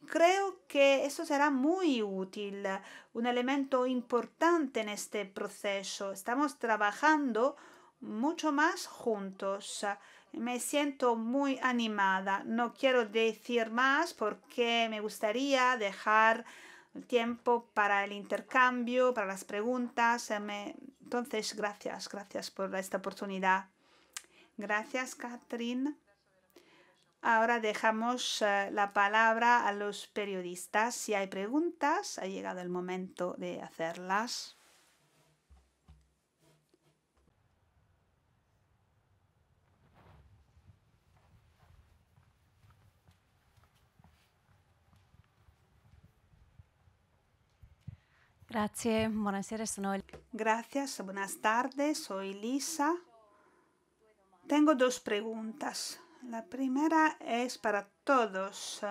Creo que eso será muy útil, un elemento importante en este proceso. Estamos trabajando mucho más juntos. Me siento muy animada. No quiero decir más porque me gustaría dejar el tiempo para el intercambio, para las preguntas. Entonces, gracias por esta oportunidad. Gracias, Catherine. Ahora dejamos la palabra a los periodistas. Si hay preguntas, ha llegado el momento de hacerlas. Grazie, buonasera, sono Gracias, buenas tardes, soy Lisa. Tengo dos preguntas. La primera es para todos.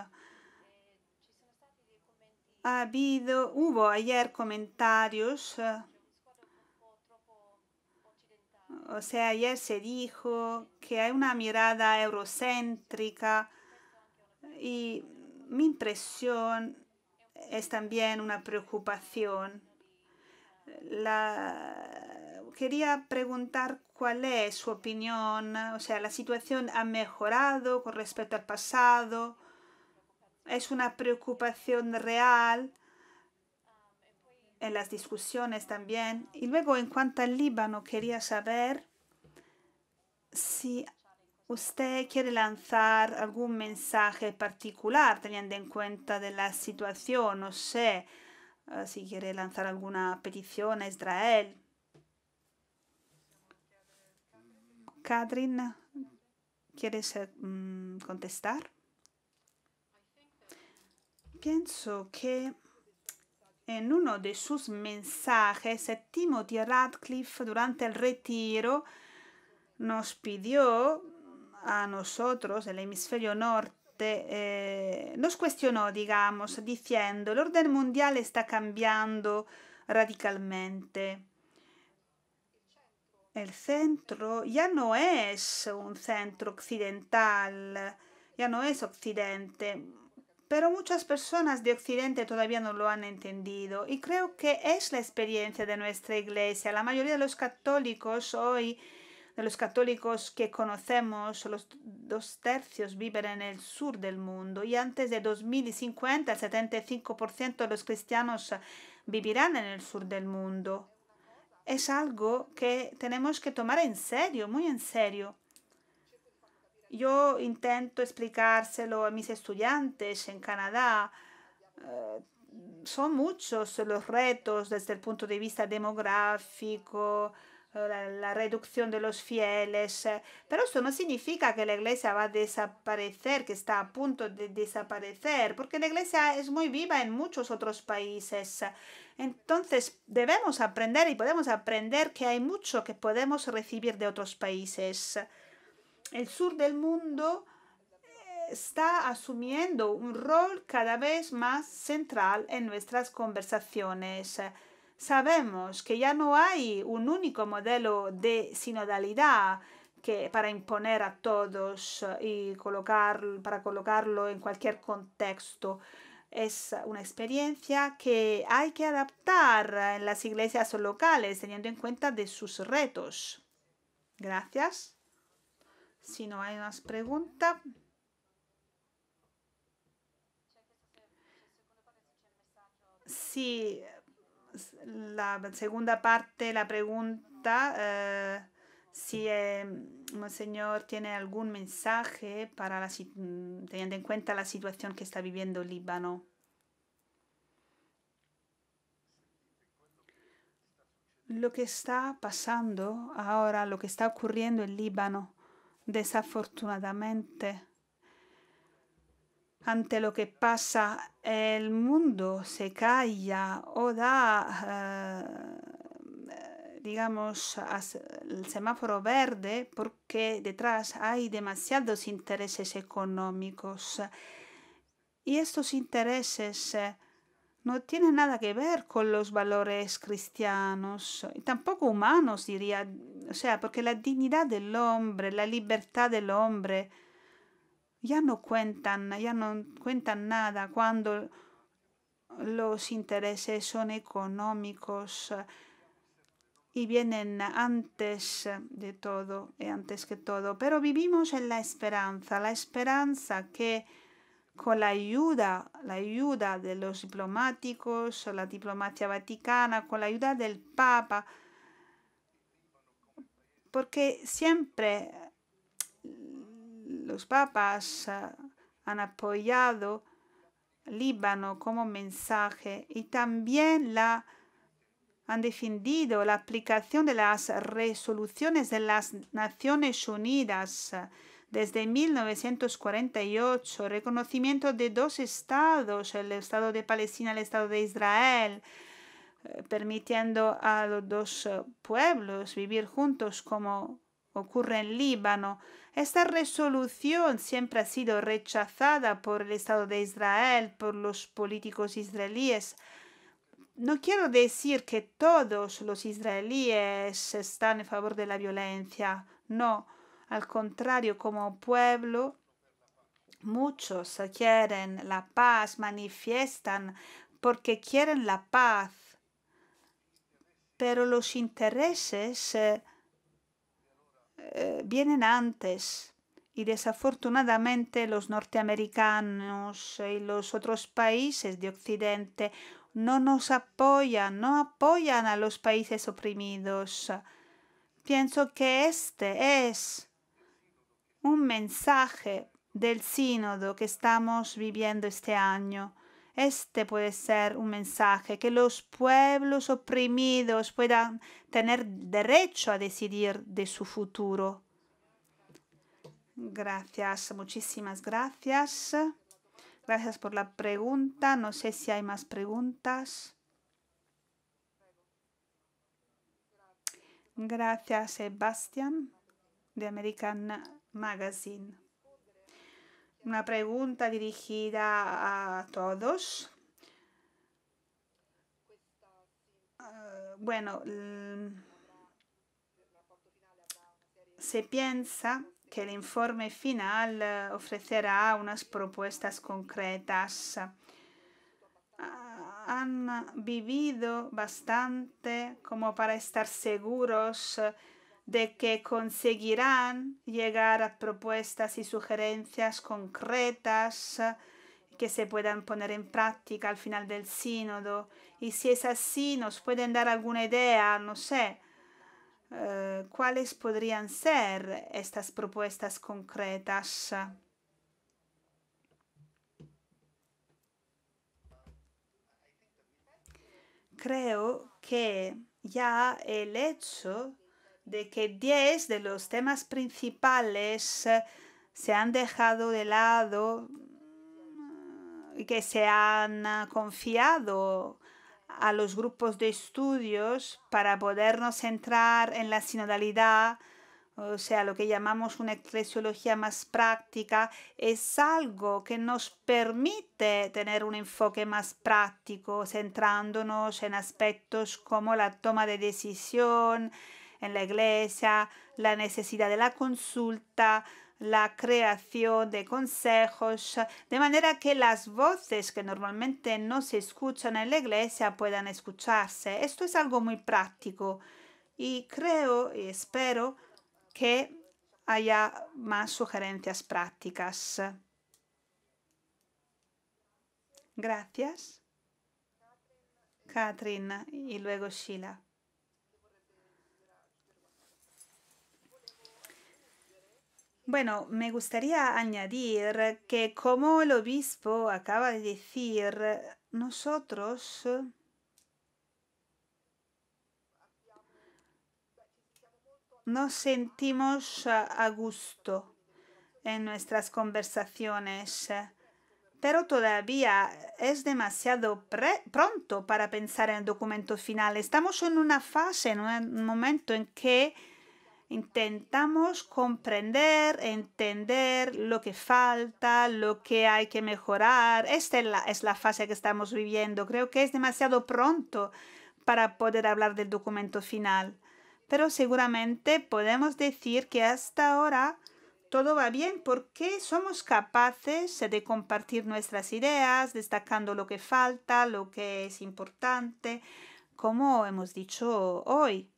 Hubo ayer comentarios, o sea, ayer se dijo que hay una mirada eurocéntrica y mi impresión es también una preocupación. Quería preguntar cuál es su opinión, o sea, la situación ha mejorado con respecto al pasado, es una preocupación real en las discusiones también. Y luego, en cuanto al Líbano, quería saber si usted quiere lanzar algún mensaje particular teniendo en cuenta de la situación, no sé, si quiere lanzar alguna petición a Israel. Catherine, ¿quieres contestar? Pienso que en uno de sus mensajes, Timothy Radcliffe durante el retiro nos pidió a nosotros, el hemisferio norte, nos cuestionó, digamos, diciendo, el orden mundial está cambiando radicalmente. El centro ya no es un centro occidental, ya no es Occidente, pero muchas personas de Occidente todavía no lo han entendido y creo que es la experiencia de nuestra iglesia. La mayoría de los católicos hoy, de los católicos que conocemos, los 2/3 viven en el sur del mundo y antes de 2050 el 75% de los cristianos vivirán en el sur del mundo. Es algo que tenemos que tomar en serio, muy en serio. Yo intento explicárselo a mis estudiantes en Canadá. Son muchos los retos desde el punto de vista demográfico, la reducción de los fieles. Pero esto no significa que la iglesia va a desaparecer, que está a punto de desaparecer, porque la iglesia es muy viva en muchos otros países. Entonces debemos aprender y podemos aprender que hay mucho que podemos recibir de otros países. El sur del mundo está asumiendo un rol cada vez más central en nuestras conversaciones. Sabemos que ya no hay un único modelo de sinodalidad que para imponer a todos y para colocarlo en cualquier contexto. Es una experiencia que hay que adaptar en las iglesias locales teniendo en cuenta de sus retos. Gracias. Si no hay más preguntas. Sí, la segunda parte, la pregunta, si Monseñor tiene algún mensaje para teniendo en cuenta la situación que está viviendo Líbano. Lo que está pasando ahora, lo que está ocurriendo en Líbano, desafortunadamente, ante lo que pasa, el mundo se calla o da, digamos, el semáforo verde porque detrás hay demasiados intereses económicos. Y estos intereses no tienen nada que ver con los valores cristianos y tampoco humanos, diría. O sea, porque la dignidad del hombre, la libertad del hombre, ya no cuentan nada cuando los intereses son económicos y vienen antes de todo y antes que todo. Pero vivimos en la esperanza que con la ayuda de los diplomáticos, la diplomacia vaticana, con la ayuda del Papa, porque siempre los papas han apoyado Líbano como mensaje y también han defendido la aplicación de las resoluciones de las Naciones Unidas desde 1948, reconocimiento de dos estados, el Estado de Palestina y el Estado de Israel, permitiendo a los dos pueblos vivir juntos como ocurre en Líbano. Esta resolución siempre ha sido rechazada por el Estado de Israel, por los políticos israelíes. No quiero decir que todos los israelíes están en favor de la violencia, no, al contrario, como pueblo, muchos quieren la paz, manifiestan porque quieren la paz, pero los intereses vienen antes y desafortunadamente los norteamericanos y los otros países de Occidente no nos apoyan, no apoyan a los países oprimidos. Pienso que este es un mensaje del sínodo que estamos viviendo este año. Este puede ser un mensaje que los pueblos oprimidos puedan tener derecho a decidir de su futuro. Gracias, muchísimas gracias. Gracias por la pregunta. No sé si hay más preguntas. Gracias, Sebastián, de American Magazine. Una pregunta dirigida a todos. Bueno, se piensa que el informe final ofrecerá unas propuestas concretas. Han vivido bastante como para estar seguros de que conseguirán llegar a propuestas y sugerencias concretas que se puedan poner en práctica al final del sínodo. Y si es así, nos pueden dar alguna idea, no sé, cuáles podrían ser estas propuestas concretas. Creo que ya el hecho de que 10 de los temas principales se han dejado de lado y que se han confiado a los grupos de estudios para podernos centrar en la sinodalidad, o sea, lo que llamamos una eclesiología más práctica, es algo que nos permite tener un enfoque más práctico, centrándonos en aspectos como la toma de decisión en la iglesia, la necesidad de la consulta, la creación de consejos, de manera que las voces que normalmente no se escuchan en la iglesia puedan escucharse. Esto es algo muy práctico y creo y espero que haya más sugerencias prácticas. Gracias. Catherine y luego Sheila. Bueno, me gustaría añadir que como el obispo acaba de decir, nosotros nos sentimos a gusto en nuestras conversaciones, pero todavía es demasiado pronto para pensar en el documento final. Estamos en una fase, en un momento en que intentamos comprender, entender lo que falta, lo que hay que mejorar. Esta es la fase que estamos viviendo. Creo que es demasiado pronto para poder hablar del documento final. Pero seguramente podemos decir que hasta ahora todo va bien porque somos capaces de compartir nuestras ideas, destacando lo que falta, lo que es importante, como hemos dicho hoy.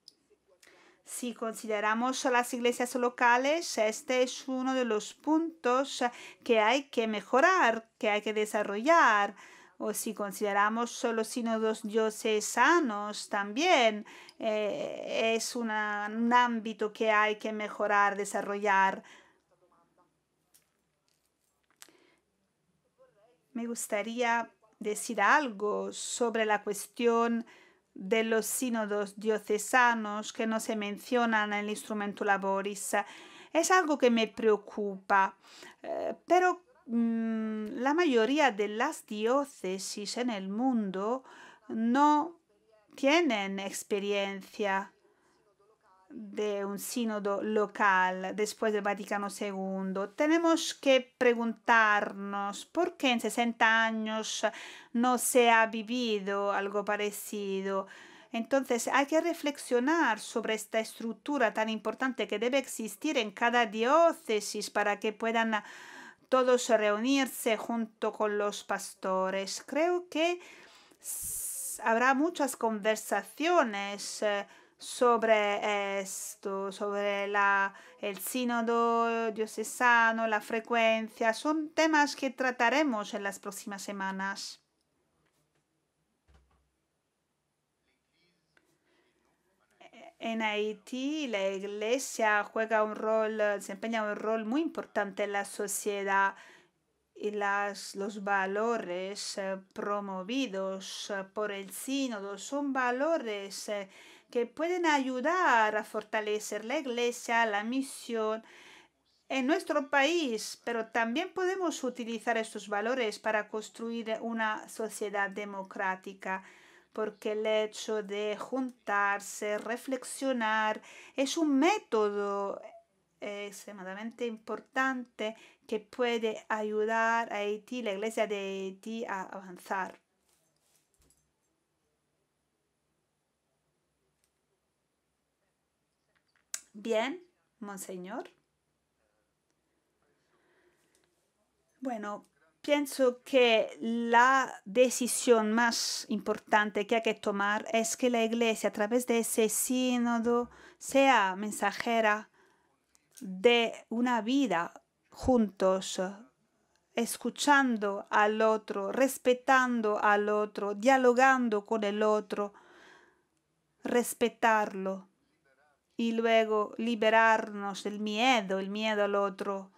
Si consideramos las iglesias locales, este es uno de los puntos que hay que mejorar, que hay que desarrollar. O si consideramos los sínodos diocesanos también, es un ámbito que hay que mejorar, desarrollar. Me gustaría decir algo sobre la cuestión de los sínodos diocesanos que no se mencionan en el instrumento Laboris. Es algo que me preocupa, pero la mayoría de las diócesis en el mundo no tienen experiencia de un sínodo local después del Vaticano II. Tenemos que preguntarnos por qué en 60 años no se ha vivido algo parecido. Entonces hay que reflexionar sobre esta estructura tan importante que debe existir en cada diócesis para que puedan todos reunirse junto con los pastores. Creo que habrá muchas conversaciones sobre esto, sobre el sínodo diocesano, la frecuencia. Son temas que trataremos en las próximas semanas. En Haití, la iglesia desempeña un rol muy importante en la sociedad y los valores promovidos por el sínodo son valores que pueden ayudar a fortalecer la iglesia, la misión en nuestro país, pero también podemos utilizar estos valores para construir una sociedad democrática, porque el hecho de juntarse, reflexionar, es un método extremadamente importante que puede ayudar a Haití, la iglesia de Haití, a avanzar. Bien, monseñor. Bueno, pienso que la decisión más importante que hay que tomar es que la iglesia a través de ese sínodo sea mensajera de una vida juntos, escuchando al otro, respetando al otro, dialogando con el otro, respetarlo y luego liberarnos del miedo, el miedo al otro,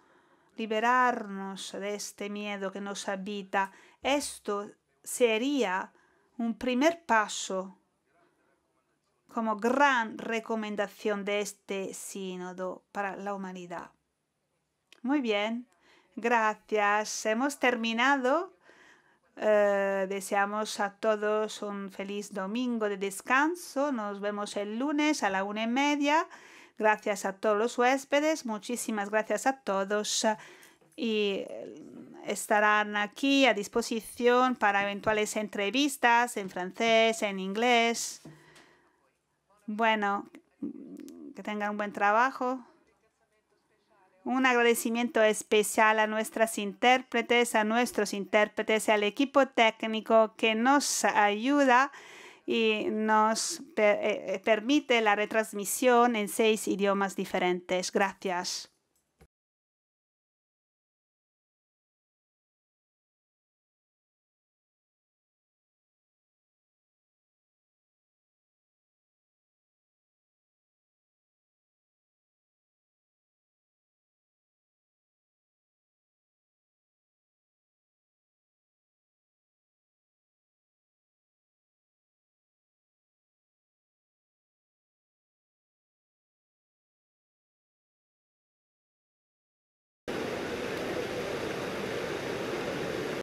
liberarnos de este miedo que nos habita. Esto sería un primer paso como gran recomendación de este sínodo para la humanidad. Muy bien, gracias. Hemos terminado. Deseamos a todos un feliz domingo de descanso. Nos vemos el lunes a la 1:30. Gracias a todos los huéspedes. Muchísimas gracias a todos. Y estarán aquí a disposición para eventuales entrevistas en francés, en inglés. Bueno, que tengan un buen trabajo. Un agradecimiento especial a nuestras intérpretes, a nuestros intérpretes, al equipo técnico que nos ayuda y nos permite la retransmisión en 6 idiomas diferentes. Gracias.